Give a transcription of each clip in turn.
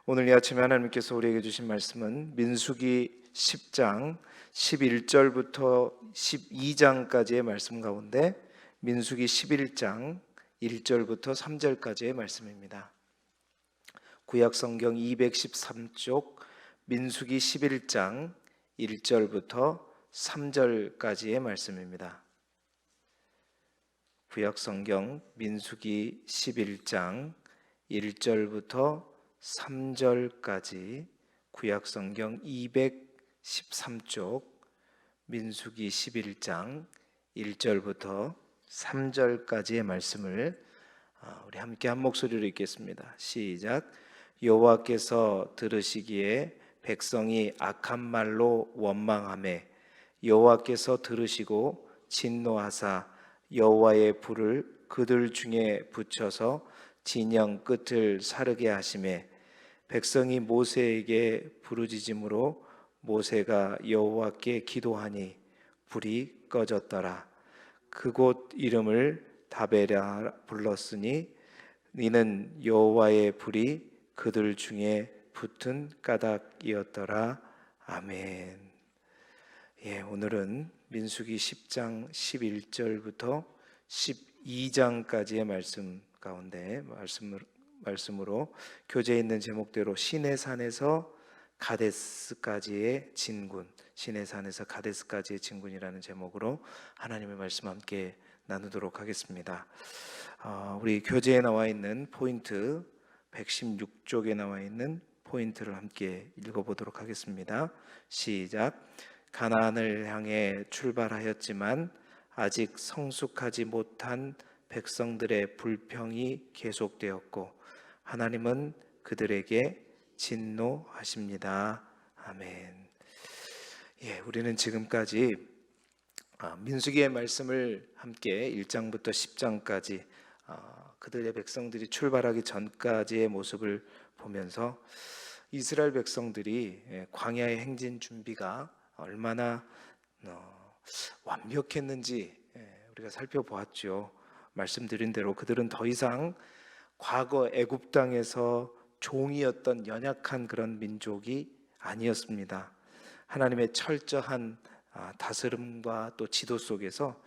오늘 이 아침에 하나님께서 우리에게 주신 말씀은 민수기 10장 11절부터 12장까지의 말씀 가운데 민수기 11장 1절부터 3절까지의 말씀입니다. 구약성경 213쪽 민수기 11장 1절부터 3절까지의 말씀입니다. 구약성경 민수기 11장 1절부터 3절까지 구약성경 213쪽 민수기 11장 1절부터 3절까지의 말씀을 우리 함께 한 목소리로 읽겠습니다. 시작. 여호와께서 들으시기에 백성이 악한 말로 원망하매 여호와께서 들으시고 진노하사 여호와의 불을 그들 중에 붙여서 진영 끝을 사르게 하시매 백성이 모세에게 부르짖음으로 모세가 여호와께 기도하니 불이 꺼졌더라. 그곳 이름을 다베라 불렀으니 이는 여호와의 불이 그들 중에 붙은 까닭이었더라. 아멘. 오늘은 민수기 10장 11절부터 12장까지의 말씀 가운데 말씀으로 교재에 있는 제목대로 시내산에서 가데스까지의 진군, 시내산에서 가데스까지의 진군이라는 제목으로 하나님의 말씀 함께 나누도록 하겠습니다. 우리 교재에 나와 있는 포인트 116쪽에 나와 있는 포인트를 함께 읽어보도록 하겠습니다. 시작. 가나안을 향해 출발하였지만 아직 성숙하지 못한 백성들의 불평이 계속되었고 하나님은 그들에게 진노하십니다. 아멘. 우리는 지금까지 민수기의 말씀을 함께 1장부터 10장까지 그들의 백성들이 출발하기 전까지의 모습을 보면서 이스라엘 백성들이 광야의 행진 준비가 얼마나 완벽했는지 우리가 살펴보았죠. 말씀드린 대로 그들은 더 이상 과거 애굽 땅에서 종이었던 연약한 그런 민족이 아니었습니다. 하나님의 철저한 다스림과 또 지도 속에서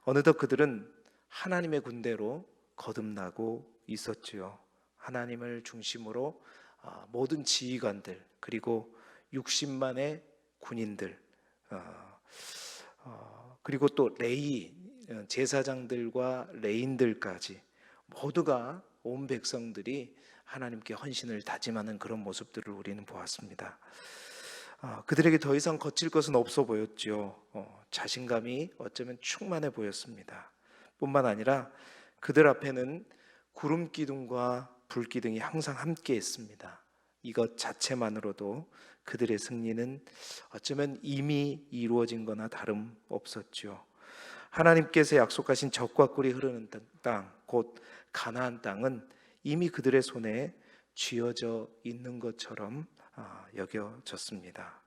어느덧 그들은 하나님의 군대로 거듭나고 있었지요. 하나님을 중심으로 모든 지휘관들 그리고 60만의 군인들 그리고 또 레위 제사장들과 레인들까지 모두가 온 백성들이 하나님께 헌신을 다짐하는 그런 모습들을 우리는 보았습니다. 그들에게 더 이상 거칠 것은 없어 보였죠. 자신감이 어쩌면 충만해 보였습니다. 뿐만 아니라 그들 앞에는 구름 기둥과 불 기둥이 항상 함께 있습니다. 이것 자체만으로도 그들의 승리는 어쩌면 이미 이루어진 거나 다름없었죠. 하나님께서 약속하신 젖과 꿀이 흐르는 땅, 곧 가나안 땅은 이미 그들의 손에 쥐어져 있는 것처럼 여겨졌습니다.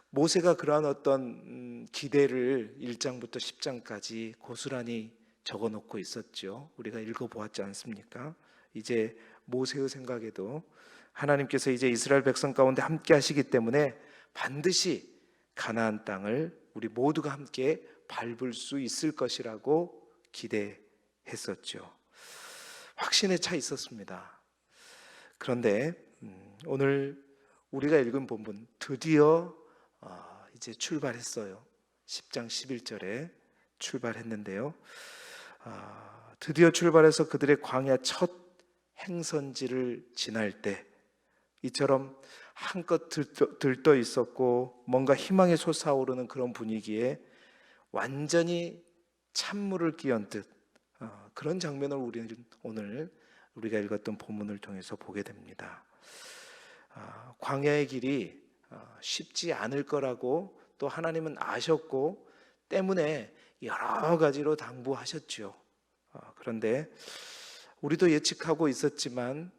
모세가 그러한 어떤 기대를 1장부터 10장까지 고스란히 적어놓고 있었죠. 우리가 읽어보았지 않습니까? 이제 모세의 생각에도 하나님께서 이제 이스라엘 백성 가운데 함께 하시기 때문에 반드시 가나안 땅을 우리 모두가 함께 밟을 수 있을 것이라고 기대했었죠. 확신에 차 있었습니다. 그런데 오늘 우리가 읽은 본문 드디어 이제 출발했어요. 10장 11절에 출발했는데요. 드디어 출발해서 그들의 광야 첫 행선지를 지날 때 이처럼 한껏 들떠 있었고 뭔가 희망이 솟아오르는 그런 분위기에 완전히 찬물을 끼얹듯 그런 장면을 우리는 오늘 우리가 읽었던 본문을 통해서 보게 됩니다. 광야의 길이 쉽지 않을 거라고 또 하나님은 아셨고 때문에 여러 가지로 당부하셨죠. 그런데 우리도 예측하고 있었지만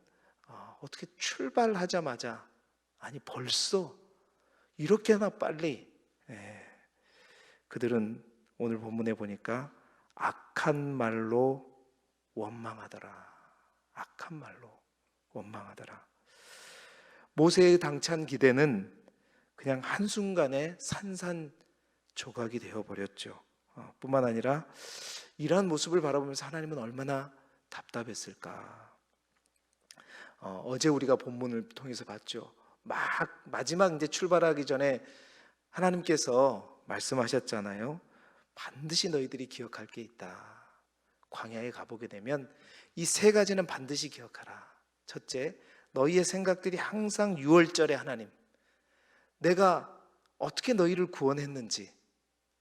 어떻게 출발하자마자 아니 벌써 이렇게나 빨리 그들은 오늘 본문에 보니까 악한 말로 원망하더라. 악한 말로 원망하더라. 모세의 당찬 기대는 그냥 한순간에 산산조각이 되어버렸죠. 뿐만 아니라 이러한 모습을 바라보면서 하나님은 얼마나 답답했을까. 어제 우리가 본문을 통해서 봤죠. 마지막 이제 출발하기 전에 하나님께서 말씀하셨잖아요. 반드시 너희들이 기억할 게 있다. 광야에 가보게 되면 이 세 가지는 반드시 기억하라. 첫째, 너희의 생각들이 항상 유월절의 하나님, 내가 어떻게 너희를 구원했는지,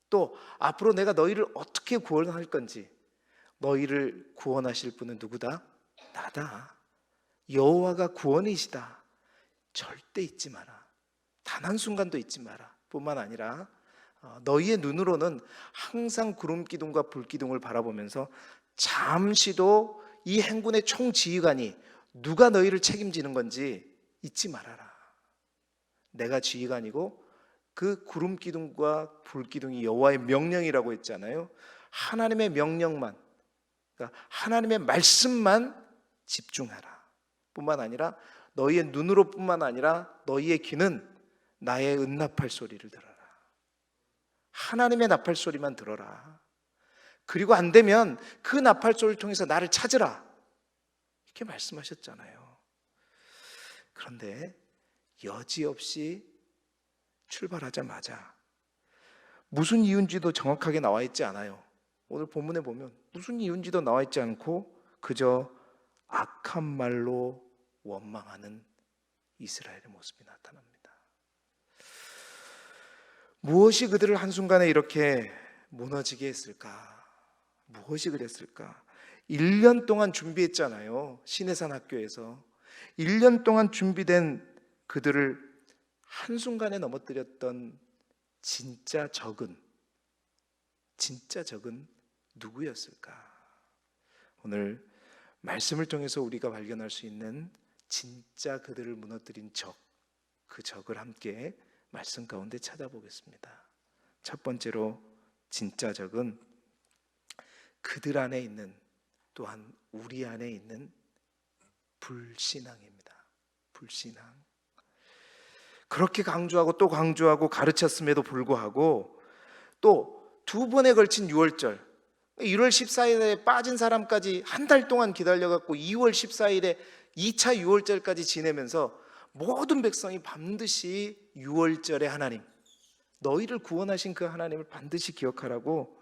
또 앞으로 내가 너희를 어떻게 구원할 건지, 너희를 구원하실 분은 누구다? 나다. 여호와가 구원이시다. 절대 잊지 마라. 단 한순간도 잊지 마라. 뿐만 아니라 너희의 눈으로는 항상 구름 기둥과 불 기둥을 바라보면서 잠시도 이 행군의 총지휘관이 누가 너희를 책임지는 건지 잊지 말아라. 내가 지휘관이고 그 구름 기둥과 불 기둥이 여호와의 명령이라고 했잖아요. 하나님의 명령만, 그러니까 하나님의 말씀만 집중하라. 뿐만 아니라 너희의 눈으로 뿐만 아니라 너희의 귀는 나의 은나팔 소리를 들어라. 하나님의 나팔 소리만 들어라. 그리고 안 되면 그 나팔 소리를 통해서 나를 찾으라. 이렇게 말씀하셨잖아요. 그런데 여지없이 출발하자마자 무슨 이유인지도 정확하게 나와 있지 않아요. 오늘 본문에 보면 무슨 이유인지도 나와 있지 않고 그저 악한 말로 원망하는 이스라엘의 모습이 나타납니다. 무엇이 그들을 한순간에 이렇게 무너지게 했을까? 무엇이 그랬을까? 1년 동안 준비했잖아요. 시내산 학교에서 1년 동안 준비된 그들을 한순간에 넘어뜨렸던 진짜 적은 누구였을까? 오늘 말씀을 통해서 우리가 발견할 수 있는 진짜 그들을 무너뜨린 적, 그 적을 함께 말씀 가운데 찾아보겠습니다. 첫 번째로 진짜 적은 그들 안에 있는, 또한 우리 안에 있는 불신앙입니다. 불신앙. 그렇게 강조하고 또 강조하고 가르쳤음에도 불구하고 또 두 번에 걸친 6월절, 1월 14일에 빠진 사람까지 한 달 동안 기다려갖고 2월 14일에 2차 6월절까지 지내면서 모든 백성이 반드시 6월절의 하나님, 너희를 구원하신 그 하나님을 반드시 기억하라고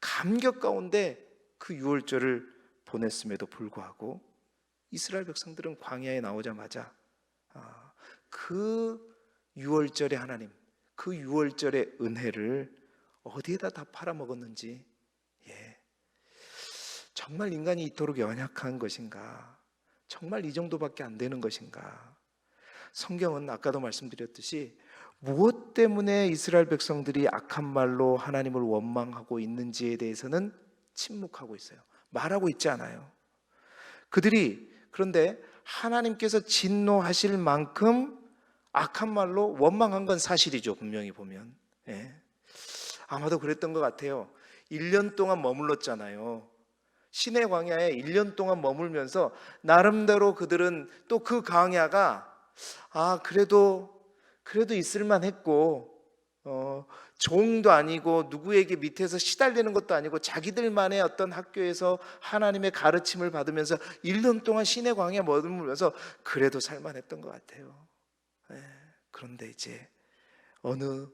감격 가운데 그 6월절을 보냈음에도 불구하고 이스라엘 백성들은 광야에 나오자마자 그 6월절의 하나님, 그 6월절의 은혜를 어디에다 다 팔아먹었는지, 정말 인간이 이토록 연약한 것인가? 정말 이 정도밖에 안 되는 것인가? 성경은 아까도 말씀드렸듯이 무엇 때문에 이스라엘 백성들이 악한 말로 하나님을 원망하고 있는지에 대해서는 침묵하고 있어요. 말하고 있지 않아요. 그들이 그런데 하나님께서 진노하실 만큼 악한 말로 원망한 건 사실이죠. 분명히 보면. 아마도 그랬던 것 같아요. 1년 동안 머물렀잖아요. 시내 광야에 1년 동안 머물면서 나름대로 그들은 또 그 광야가 그래도 있을만 했고 종도 아니고 누구에게 밑에서 시달리는 것도 아니고 자기들만의 어떤 학교에서 하나님의 가르침을 받으면서 1년 동안 시내 광야에 머물면서 그래도 살만했던 것 같아요. 그런데 이제 어느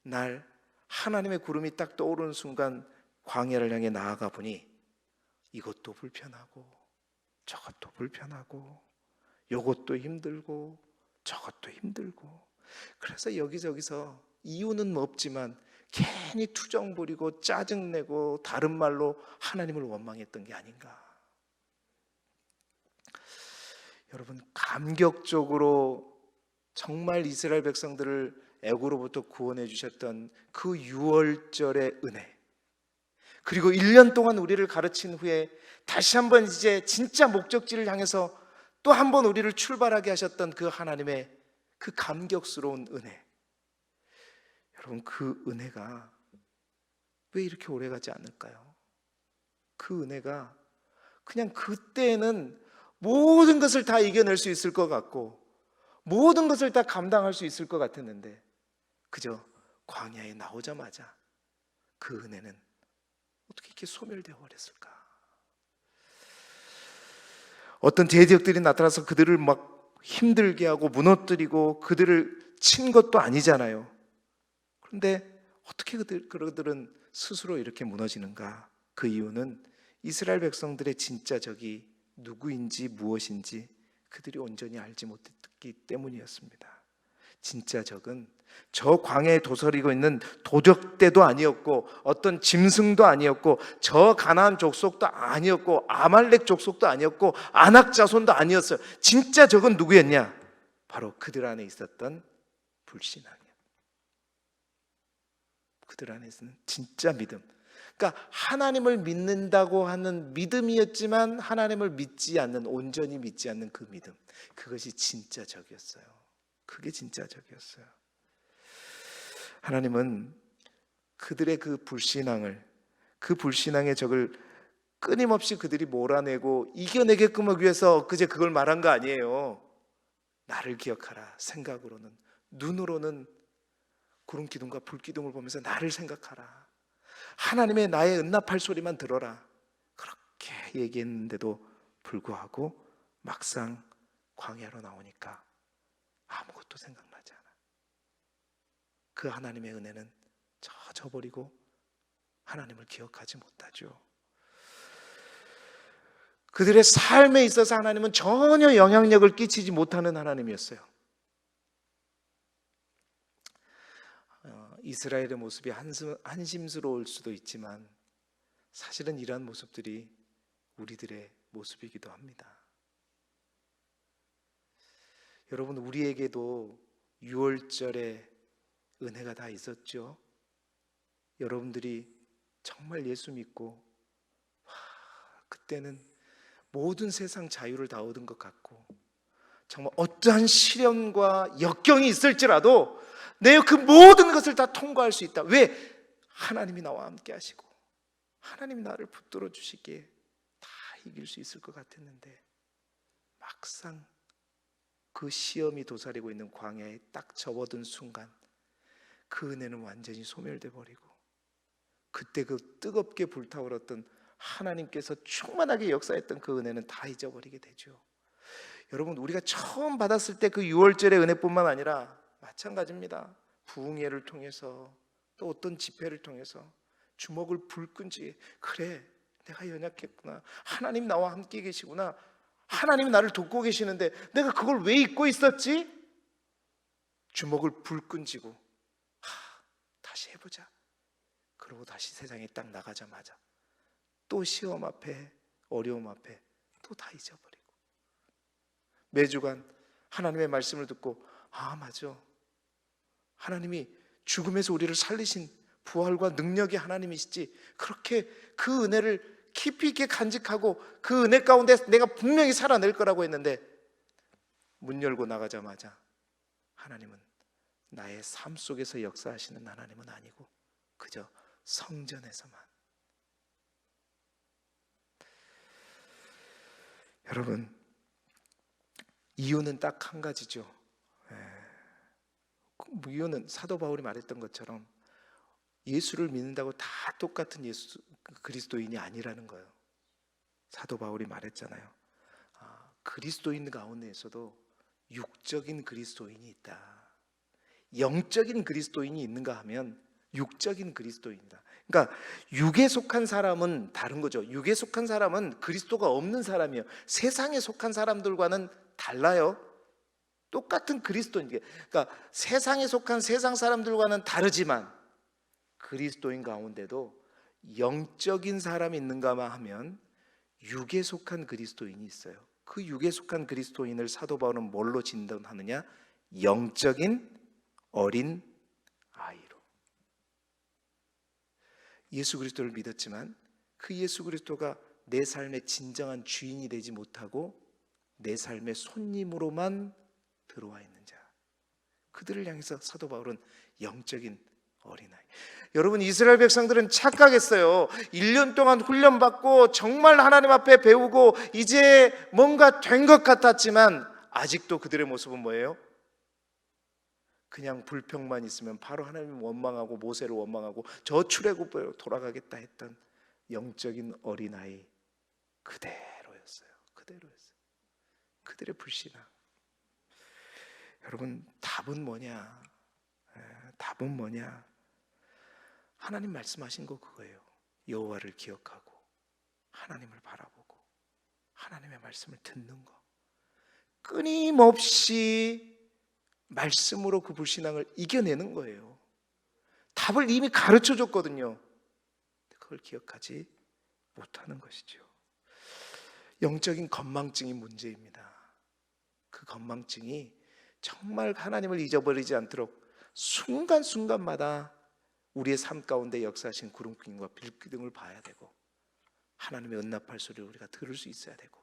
날 하나님의 구름이 딱 떠오르는 순간 광야를 향해 나아가 보니 이것도 불편하고 저것도 불편하고 요것도 힘들고 저것도 힘들고, 그래서 여기저기서 이유는 없지만 괜히 투정 부리고 짜증내고 다른 말로 하나님을 원망했던 게 아닌가. 여러분, 감격적으로 정말 이스라엘 백성들을 애고로부터 구원해 주셨던 그 6월절의 은혜, 그리고 1년 동안 우리를 가르친 후에 다시 한번 이제 진짜 목적지를 향해서 또 한 번 우리를 출발하게 하셨던 그 하나님의 그 감격스러운 은혜, 여러분, 그 은혜가 왜 이렇게 오래가지 않을까요? 그 은혜가 그냥 그때는 모든 것을 다 이겨낼 수 있을 것 같고 모든 것을 다 감당할 수 있을 것 같았는데 그저 광야에 나오자마자 그 은혜는 어떻게 이렇게 소멸되어 버렸을까? 어떤 대적들이 나타나서 그들을 막 힘들게 하고 무너뜨리고 그들을 친 것도 아니잖아요. 그런데 어떻게 그들은 스스로 이렇게 무너지는가? 그 이유는 이스라엘 백성들의 진짜 적이 누구인지 무엇인지 그들이 온전히 알지 못했기 때문이었습니다. 진짜 적은 저 광야에 도사리고 있는 도적대도 아니었고 어떤 짐승도 아니었고 저 가나안 족속도 아니었고 아말렉 족속도 아니었고 아낙 자손도 아니었어요. 진짜 적은 누구였냐? 바로 그들 안에 있었던 불신앙이에요. 그들 안에 있는 진짜 믿음. 그러니까 하나님을 믿는다고 하는 믿음이었지만 하나님을 믿지 않는, 온전히 믿지 않는 그 믿음, 그것이 진짜 적이었어요. 그게 진짜 적이었어요. 하나님은 그들의 그 불신앙의 적을 끊임없이 그들이 몰아내고 이겨내게끔 하기 위해서 그제 그걸 말한 거 아니에요. 나를 기억하라. 생각으로는, 눈으로는 구름 기둥과 불 기둥을 보면서 나를 생각하라. 하나님의 나의 은납할 소리만 들어라. 그렇게 얘기했는데도 불구하고 막상 광야로 나오니까 아무것도 생각나지 않아. 그 하나님의 은혜는 젖어버리고 하나님을 기억하지 못하죠. 그들의 삶에 있어서 하나님은 전혀 영향력을 끼치지 못하는 하나님이었어요. 이스라엘의 모습이 한심스러울 수도 있지만 사실은 이러한 모습들이 우리들의 모습이기도 합니다. 여러분, 우리에게도 6월절에 은혜가 다 있었죠. 여러분들이 정말 예수 믿고 그때는 모든 세상 자유를 다 얻은 것 같고 정말 어떠한 시련과 역경이 있을지라도 내 그 모든 것을 다 통과할 수 있다. 왜? 하나님이 나와 함께 하시고 하나님이 나를 붙들어 주시기에 다 이길 수 있을 것 같았는데 막상 그 시험이 도사리고 있는 광야에 딱 접어든 순간 그 은혜는 완전히 소멸돼 버리고 그때 그 뜨겁게 불타오르던 하나님께서 충만하게 역사했던 그 은혜는 다 잊어버리게 되죠. 여러분, 우리가 처음 받았을 때 그 6월절의 은혜뿐만 아니라 마찬가지입니다. 부흥회를 통해서 또 어떤 집회를 통해서 주먹을 불끈지 그래 내가 연약했구나, 하나님 나와 함께 계시구나, 하나님이 나를 돕고 계시는데 내가 그걸 왜 잊고 있었지? 주먹을 불끈지고 다시 해보자. 그러고 다시 세상에 딱 나가자마자 또 시험 앞에 어려움 앞에 또 다 잊어버리고 매주간 하나님의 말씀을 듣고 맞아, 하나님이 죽음에서 우리를 살리신 부활과 능력의 하나님이시지, 그렇게 그 은혜를 깊이 있게 간직하고 그 은혜 가운데 내가 분명히 살아낼 거라고 했는데 문 열고 나가자마자 하나님은 나의 삶 속에서 역사하시는 하나님은 아니고 그저 성전에서만. 여러분, 이유는 딱 한 가지죠. 이유는 사도 바울이 말했던 것처럼 예수를 믿는다고 다 똑같은 그리스도인이 아니라는 거예요. 사도 바울이 말했잖아요. 그리스도인 가운데에서도 육적인 그리스도인이 있다. 영적인 그리스도인이 있는가 하면 육적인 그리스도인이다. 그러니까 육에 속한 사람은 다른 거죠. 육에 속한 사람은 그리스도가 없는 사람이에요. 세상에 속한 사람들과는 달라요. 똑같은 그리스도인, 그러니까 세상에 속한 세상 사람들과는 다르지만 그리스도인 가운데도 영적인 사람이 있는가 하면 육에 속한 그리스도인이 있어요. 그 육에 속한 그리스도인을 사도 바울은 뭘로 진단하느냐? 영적인 어린 아이로. 예수 그리스도를 믿었지만 그 예수 그리스도가 내 삶의 진정한 주인이 되지 못하고 내 삶의 손님으로만 들어와 있는 자, 그들을 향해서 사도 바울은 영적인 어린아이. 여러분, 이스라엘 백성들은 착각했어요. 1년 동안 훈련받고 정말 하나님 앞에 배우고 이제 뭔가 된 것 같았지만 아직도 그들의 모습은 뭐예요? 그냥 불평만 있으면 바로 하나님 원망하고 모세를 원망하고 저 출애굽으로 돌아가겠다 했던 영적인 어린아이 그대로였어요. 그들의 불신앙. 여러분, 답은 뭐냐? 답은 뭐냐? 하나님 말씀하신 거 그거예요. 여호와를 기억하고 하나님을 바라보고 하나님의 말씀을 듣는 거. 끊임없이 말씀으로 그 불신앙을 이겨내는 거예요. 답을 이미 가르쳐 줬거든요. 그걸 기억하지 못하는 것이죠. 영적인 건망증이 문제입니다. 그 건망증이 정말 하나님을 잊어버리지 않도록 순간순간마다 우리의 삶 가운데 역사하신 구름기둥과 빌기둥을 봐야 되고 하나님의 응답할 소리를 우리가 들을 수 있어야 되고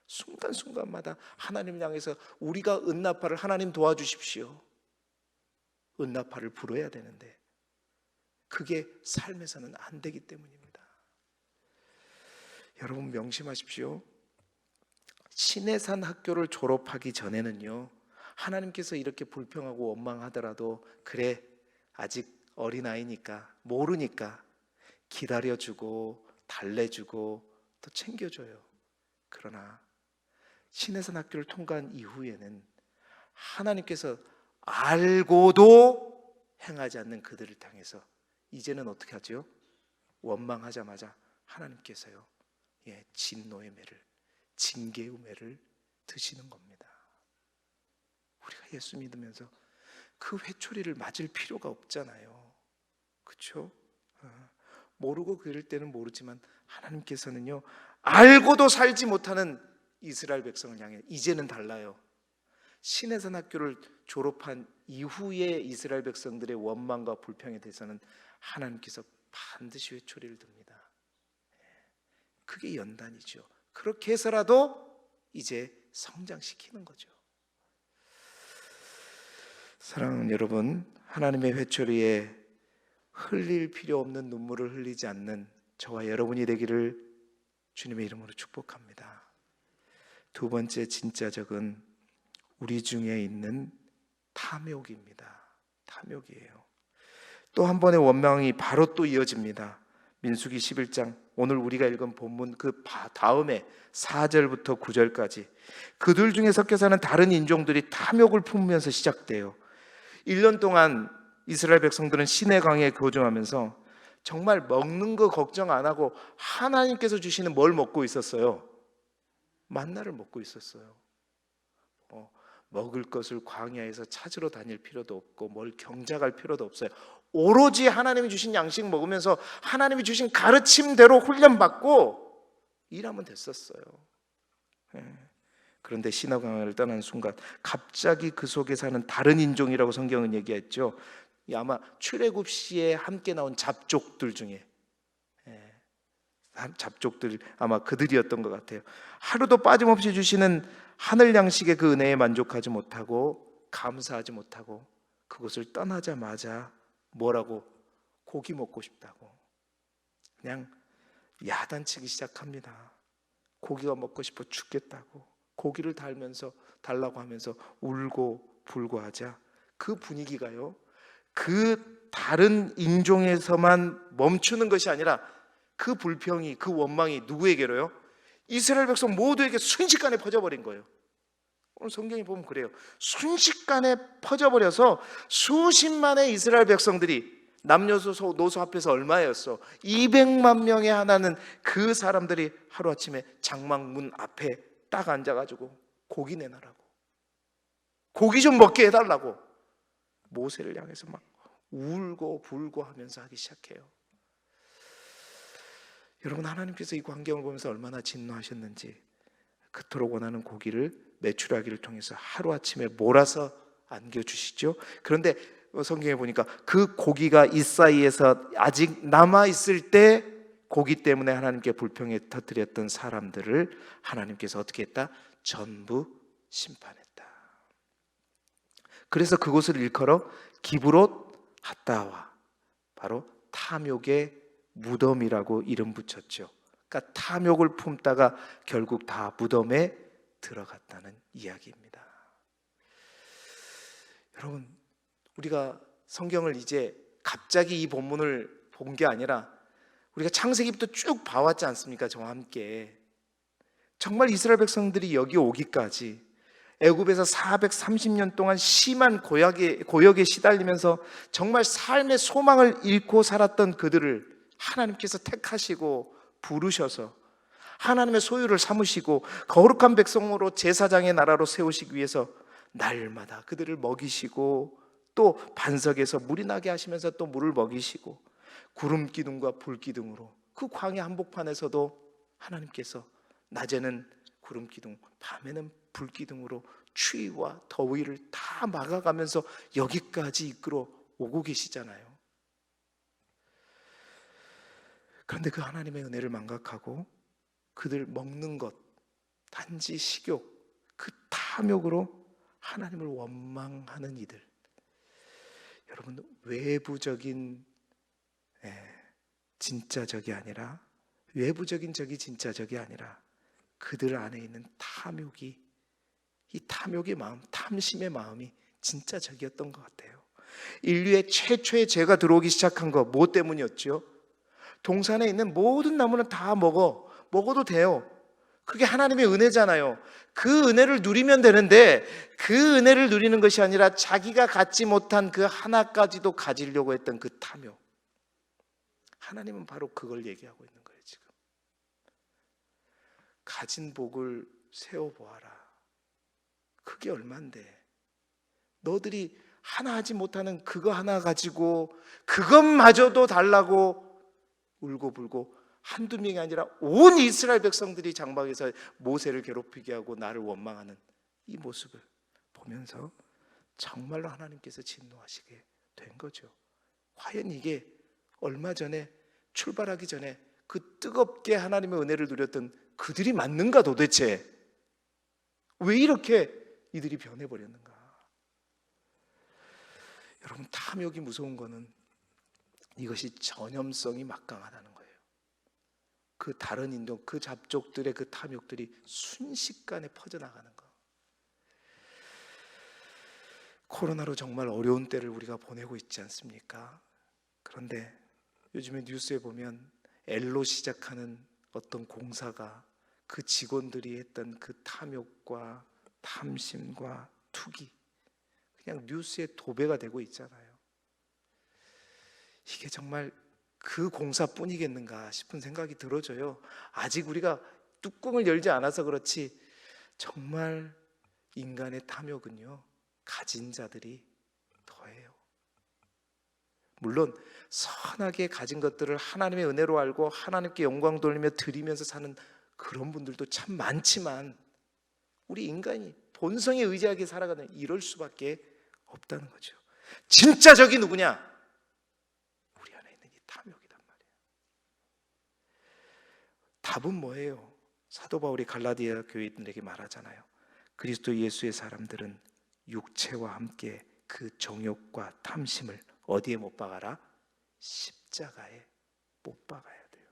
순간순간마다 하나님을 향해서 우리가 응답하를 하나님 도와주십시오. 응답하를 부르어야 되는데 그게 삶에서는 안 되기 때문입니다. 여러분 명심하십시오. 신해산 학교를 졸업하기 전에는요, 하나님께서 이렇게 불평하고 원망하더라도 그래 아직 어린아이니까 모르니까 기다려주고 달래주고 또 챙겨줘요. 그러나 신해산 학교를 통과한 이후에는 하나님께서 알고도 행하지 않는 그들을 향해서 이제는 어떻게 하죠? 원망하자마자 하나님께서요, 진노의 매를, 징계의 매를 드시는 겁니다. 우리가 예수 믿으면서 그 회초리를 맞을 필요가 없잖아요. 그렇죠? 모르고 그럴 때는 모르지만 하나님께서는요, 알고도 살지 못하는 이스라엘 백성을 향해 이제는 달라요. 신해산 학교를 졸업한 이후에 이스라엘 백성들의 원망과 불평에 대해서는 하나님께서 반드시 회초리를 듭니다. 그게 연단이죠. 그렇게 해서라도 이제 성장시키는 거죠. 사랑하는 여러분, 하나님의 회초리에 흘릴 필요 없는 눈물을 흘리지 않는 저와 여러분이 되기를 주님의 이름으로 축복합니다. 두 번째 진짜 적은 우리 중에 있는 탐욕입니다. 탐욕이에요. 또 한 번의 원망이 바로 또 이어집니다. 민수기 11장, 오늘 우리가 읽은 본문 그 다음에 4절부터 9절까지 그들 중에 섞여 사는 다른 인종들이 탐욕을 품으면서 시작돼요. 1년 동안 이스라엘 백성들은 시내강에 거주하면서 정말 먹는 거 걱정 안 하고 하나님께서 주시는 뭘 먹고 있었어요? 만나를 먹고 있었어요. 먹을 것을 광야에서 찾으러 다닐 필요도 없고 뭘 경작할 필요도 없어요. 오로지 하나님이 주신 양식 먹으면서 하나님이 주신 가르침대로 훈련받고 일하면 됐었어요. 그런데 시내강을 떠난 순간 갑자기 그 속에 사는 다른 인종이라고 성경은 얘기했죠. 아마 출애굽 시에 함께 나온 잡족들 중에 잡족들 아마 그들이었던 것 같아요. 하루도 빠짐없이 주시는 하늘 양식의 그 은혜에 만족하지 못하고 감사하지 못하고 그곳을 떠나자마자 뭐라고? 고기 먹고 싶다고 그냥 야단치기 시작합니다. 고기가 먹고 싶어 죽겠다고 고기를 달라고 하면서 울고 불고 하자 그 분위기가요, 그 다른 인종에서만 멈추는 것이 아니라 그 불평이, 그 원망이 누구에게로요? 이스라엘 백성 모두에게 순식간에 퍼져버린 거예요. 오늘 성경이 보면 그래요. 순식간에 퍼져버려서 수십만의 이스라엘 백성들이 남녀노소 노소 합해서 얼마였어? 200만 명에 하나는 그 사람들이 하루아침에 장막문 앞에 딱 앉아가지고 고기 내놔라고, 고기 좀 먹게 해달라고 모세를 향해서 막 울고 불고 하면서 하기 시작해요. 여러분, 하나님께서 이 광경을 보면서 얼마나 진노하셨는지 그토록 원하는 고기를 메추라기를 통해서 하루아침에 몰아서 안겨주시죠. 그런데 성경에 보니까 그 고기가 이 사이에서 아직 남아있을 때 고기 때문에 하나님께 불평에 터뜨렸던 사람들을 하나님께서 어떻게 했다? 전부 심판했다. 그래서 그곳을 일컬어 기브롯 핫다와 바로 탐욕의 무덤이라고 이름 붙였죠. 그러니까 탐욕을 품다가 결국 다 무덤에 들어갔다는 이야기입니다. 여러분, 우리가 성경을 이제 갑자기 이 본문을 본 게 아니라 우리가 창세기부터 쭉 봐왔지 않습니까? 저와 함께. 정말 이스라엘 백성들이 여기 오기까지 애굽에서 430년 동안 심한 고역에 시달리면서 정말 삶의 소망을 잃고 살았던 그들을 하나님께서 택하시고 부르셔서 하나님의 소유를 삼으시고 거룩한 백성으로 제사장의 나라로 세우시기 위해서 날마다 그들을 먹이시고 또 반석에서 물이 나게 하시면서 또 물을 먹이시고 구름 기둥과 불 기둥으로 그 광야 한복판에서도 하나님께서 낮에는 구름 기둥, 밤에는 불 기둥으로 추위와 더위를 다 막아가면서 여기까지 이끌어 오고 계시잖아요. 그런데 그 하나님의 은혜를 망각하고 그들 먹는 것, 단지 식욕, 그 탐욕으로 하나님을 원망하는 이들. 여러분, 외부적인 진짜적이 아니라, 외부적인 적이 진짜적이 아니라 그들 안에 있는 탐욕이, 이 탐욕의 마음, 탐심의 마음이 진짜 적이었던 것 같아요. 인류의 최초의 죄가 들어오기 시작한 거 뭐 때문이었죠? 동산에 있는 모든 나무는 다 먹어도 돼요. 그게 하나님의 은혜잖아요. 그 은혜를 누리면 되는데 그 은혜를 누리는 것이 아니라 자기가 갖지 못한 그 하나까지도 가지려고 했던 그 탐욕. 하나님은 바로 그걸 얘기하고 있는 거예요. 지금 가진 복을 세어보아라. 그게 얼만데 너들이 하나 하지 못하는 그거 하나 가지고 그것마저도 달라고 울고불고 한두 명이 아니라 온 이스라엘 백성들이 장막에서 모세를 괴롭히게 하고 나를 원망하는 이 모습을 보면서 정말로 하나님께서 진노하시게 된 거죠. 과연 이게 얼마 전에 출발하기 전에 그 뜨겁게 하나님의 은혜를 누렸던 그들이 맞는가 도대체? 왜 이렇게 이들이 변해버렸는가? 여러분, 탐욕이 무서운 거는 이것이 전염성이 막강하다는 거예요. 그 다른 인종, 그 잡족들의 그 탐욕들이 순식간에 퍼져나가는 거. 코로나로 정말 어려운 때를 우리가 보내고 있지 않습니까? 그런데 요즘에 뉴스에 보면 L로 시작하는 어떤 공사가 그 직원들이 했던 그 탐욕과 탐심과 투기, 그냥 뉴스에 도배가 되고 있잖아요. 이게 정말 그 공사뿐이겠는가 싶은 생각이 들어져요. 아직 우리가 뚜껑을 열지 않아서 그렇지 정말 인간의 탐욕은요, 가진 자들이 더해요. 물론 선하게 가진 것들을 하나님의 은혜로 알고 하나님께 영광 돌리며 드리면서 사는 그런 분들도 참 많지만 우리 인간이 본성에 의지하게 살아가는 이럴 수밖에 없다는 거죠. 진짜 적이 누구냐? 우리 안에 있는 이 탐욕이란 말이에요. 답은 뭐예요? 사도 바울이 갈라디아 교인들에게 말하잖아요. 그리스도 예수의 사람들은 육체와 함께 그 정욕과 탐심을 어디에 못 박아라? 십자가에 못 박아야 돼요.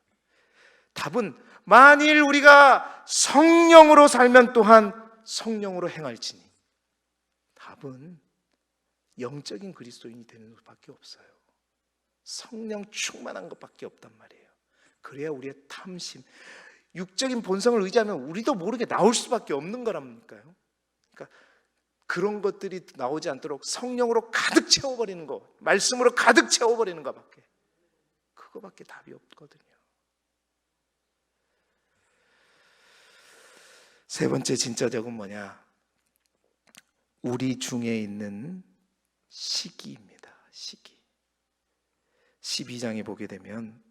답은 만일 우리가 성령으로 살면 또한 성령으로 행할지니, 답은 영적인 그리스도인이 되는 것밖에 없어요. 성령 충만한 것밖에 없단 말이에요. 그래야 우리의 탐심, 육적인 본성을 의지하면 우리도 모르게 나올 수밖에 없는 거라니까요. 그러니까 그런 것들이 나오지 않도록 성령으로 가득 채워버리는 거, 말씀으로 가득 채워버리는 것밖에, 그거밖에 답이 없거든요. 세 번째 진짜 적은 뭐냐? 우리 중에 있는 시기입니다. 시기. 12장에 보게 되면,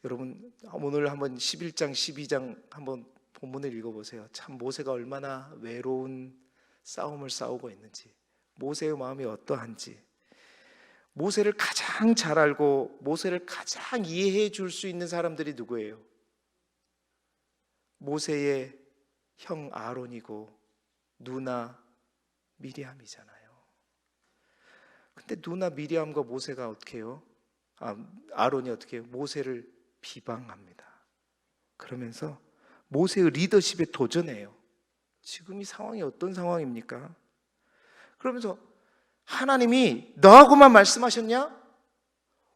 여러분 오늘 한번 11장 12장 한번 본문을 읽어보세요. 참 모세가 얼마나 외로운 싸움을 싸우고 있는지, 모세의 마음이 어떠한지, 모세를 가장 잘 알고 모세를 가장 이해해 줄 수 있는 사람들이 누구예요? 모세의 형 아론이고 누나 미리암이잖아요. 근데 누나 미리암과 모세가 어떻게 해요? 아론이 어떻게 해요? 모세를 비방합니다. 그러면서 모세의 리더십에 도전해요. 지금 이 상황이 어떤 상황입니까? 그러면서 하나님이 너하고만 말씀하셨냐?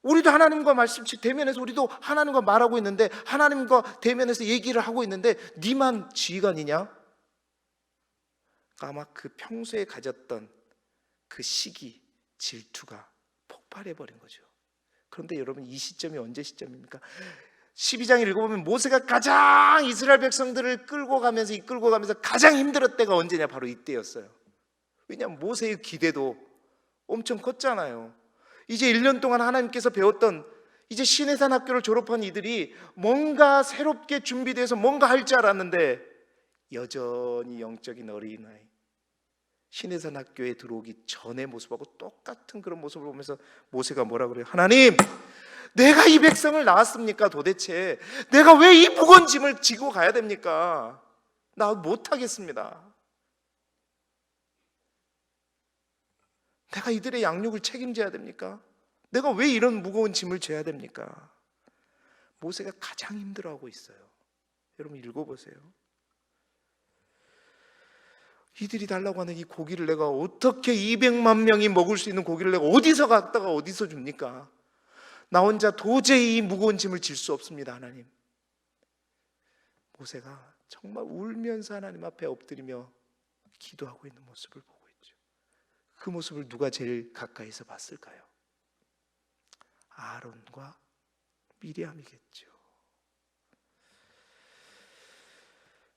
우리도 하나님과 말씀 대면에서 우리도 하나님과 말하고 있는데, 하나님과 대면에서 얘기를 하고 있는데 니만 지휘관이냐? 아마 그 평소에 가졌던 그 시기, 질투가 폭발해 버린 거죠. 그런데 여러분, 이 시점이 언제 시점입니까? 12장 읽어보면 모세가 가장 이스라엘 백성들을 이끌고 가면서 가장 힘들었을 때가 언제냐? 바로 이때였어요. 왜냐하면 모세의 기대도 엄청 컸잖아요. 이제 1년 동안 하나님께서 배웠던, 이제 시내산 학교를 졸업한 이들이 뭔가 새롭게 준비돼서 뭔가 할 줄 알았는데 여전히 영적인 어린아이, 시내산 학교에 들어오기 전의 모습하고 똑같은 그런 모습을 보면서 모세가 뭐라 그래요? 하나님, 내가 이 백성을 낳았습니까? 도대체 내가 왜 이 무거운 짐을 지고 가야 됩니까? 나 못하겠습니다. 내가 이들의 양육을 책임져야 됩니까? 내가 왜 이런 무거운 짐을 져야 됩니까? 모세가 가장 힘들어하고 있어요. 여러분 읽어보세요. 이들이 달라고 하는 이 고기를 내가 어떻게 200만 명이 먹을 수 있는 고기를 내가 어디서 갖다가 어디서 줍니까? 나 혼자 도저히 이 무거운 짐을 질 수 없습니다. 하나님. 모세가 정말 울면서 하나님 앞에 엎드리며 기도하고 있는 모습을 보고 있죠. 그 모습을 누가 제일 가까이서 봤을까요? 아론과 미리암이겠죠.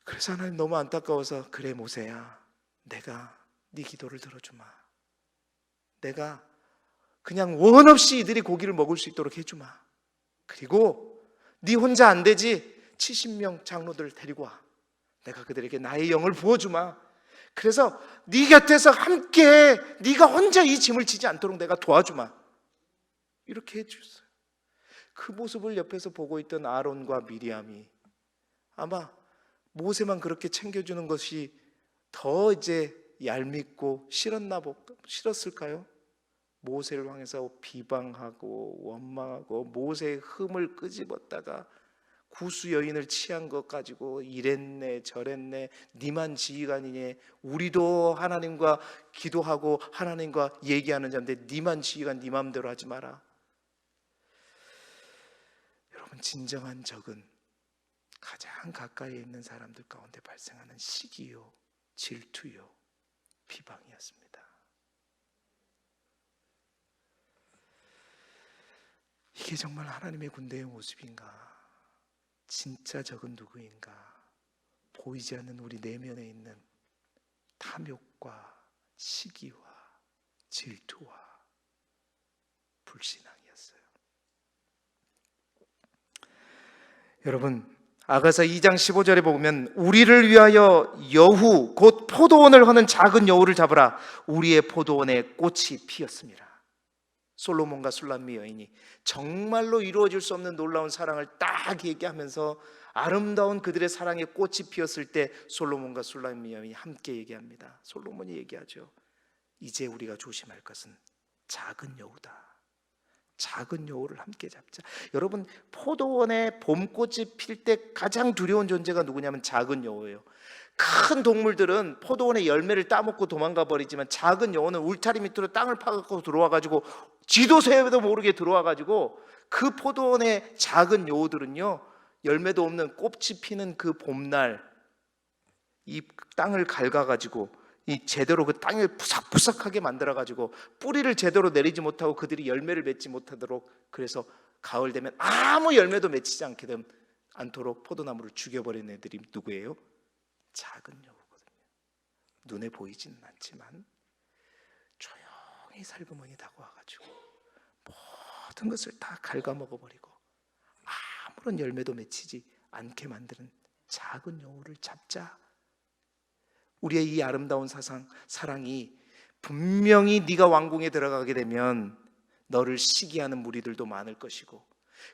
그래서 하나님 너무 안타까워서, 그래 모세야, 내가 네 기도를 들어주마. 내가 그냥 원 없이 이들이 고기를 먹을 수 있도록 해주마. 그리고 네 혼자 안 되지, 70명 장로들을 데리고 와. 내가 그들에게 나의 영을 부어주마. 그래서 네 곁에서 함께 네가 혼자 이 짐을 지지 않도록 내가 도와주마. 이렇게 해주셨어요. 그 모습을 옆에서 보고 있던 아론과 미리암이 아마 모세만 그렇게 챙겨주는 것이 더 이제 얄밉고 싫었을까요? 모세를 향해서 비방하고 원망하고 모세의 흠을 끄집었다가 구수 여인을 취한 것 가지고 이랬네 저랬네, 니만 지휘관이니, 우리도 하나님과 기도하고 하나님과 얘기하는 자인데 니만 지휘관, 니 마음대로 하지 마라. 여러분, 진정한 적은 가장 가까이에 있는 사람들 가운데 발생하는 시기요, 질투요, 비방이었습니다. 이게 정말 하나님의 군대의 모습인가? 진짜 적은 누구인가? 보이지 않는 우리 내면에 있는 탐욕과 시기와 질투와 불신앙이었어요. 여러분, 아가서 2장 15절에 보면 우리를 위하여 여후 곧 포도원을 허는 작은 여우를 잡으라. 우리의 포도원에 꽃이 피었습니다. 솔로몬과 술람미 여인이 정말로 이루어질 수 없는 놀라운 사랑을 딱 얘기하면서 아름다운 그들의 사랑의 꽃이 피었을 때 솔로몬과 술람미 여인이 함께 얘기합니다. 솔로몬이 얘기하죠. 이제 우리가 조심할 것은 작은 여우다. 작은 여우를 함께 잡자. 여러분, 포도원에 봄꽃이 필 때 가장 두려운 존재가 누구냐면 작은 여우예요. 큰 동물들은 포도원의 열매를 따먹고 도망가 버리지만 작은 여우는 울타리 밑으로 땅을 파갖고 들어와가지고 지도 새도 모르게 들어와가지고 그 포도원의 작은 여우들은요, 열매도 없는 꽃이 피는 그 봄날 이 땅을 갉아가지고 이 제대로 그 땅을 푸석푸석하게 만들어가지고 뿌리를 제대로 내리지 못하고 그들이 열매를 맺지 못하도록, 그래서 가을 되면 아무 열매도 맺히지 않도록 포도나무를 죽여버리는 애들이 누구예요? 작은 여우거든요. 눈에 보이지는 않지만 조용히 살그머니 다가와가지고 모든 것을 다 갉아먹어버리고 아무런 열매도 맺히지 않게 만드는 작은 여우를 잡자. 우리의 이 아름다운 사랑이 분명히 네가 왕궁에 들어가게 되면 너를 시기하는 무리들도 많을 것이고,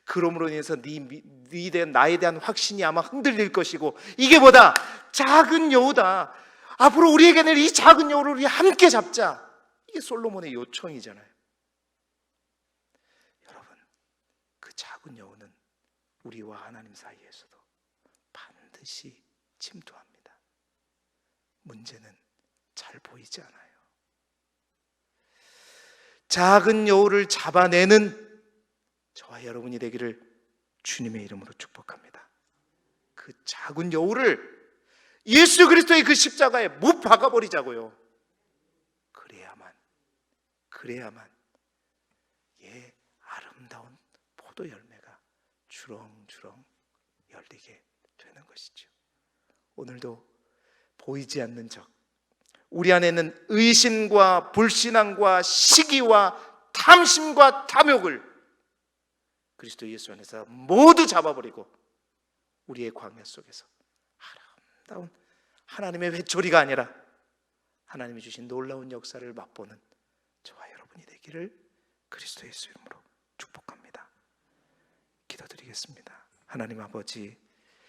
그러므로 인해서 나에 대한 확신이 아마 흔들릴 것이고, 이게 뭐다? 작은 여우다. 앞으로 우리에게는 이 작은 여우를 우리 함께 잡자. 이게 솔로몬의 요청이잖아요. 여러분, 작은 여우는 우리와 하나님 사이에서도 반드시 침투합니다. 문제는 잘 보이지 않아요. 작은 여우를 잡아내는 저와 여러분이 되기를 주님의 이름으로 축복합니다. 그 작은 여우를 예수 그리스도의 그 십자가에 못 박아버리자고요. 그래야만 아름다운 포도 열매가 주렁주렁 열리게 되는 것이죠. 오늘도 보이지 않는 적, 우리 안에는 의심과 불신앙과 시기와 탐심과 탐욕을 그리스도 예수 안에서 모두 잡아버리고 우리의 광야 속에서 아름다운 하나님의 회초리가 아니라 하나님이 주신 놀라운 역사를 맛보는 저와 여러분이 되기를 그리스도 예수 이름으로 축복합니다. 기도드리겠습니다. 하나님 아버지,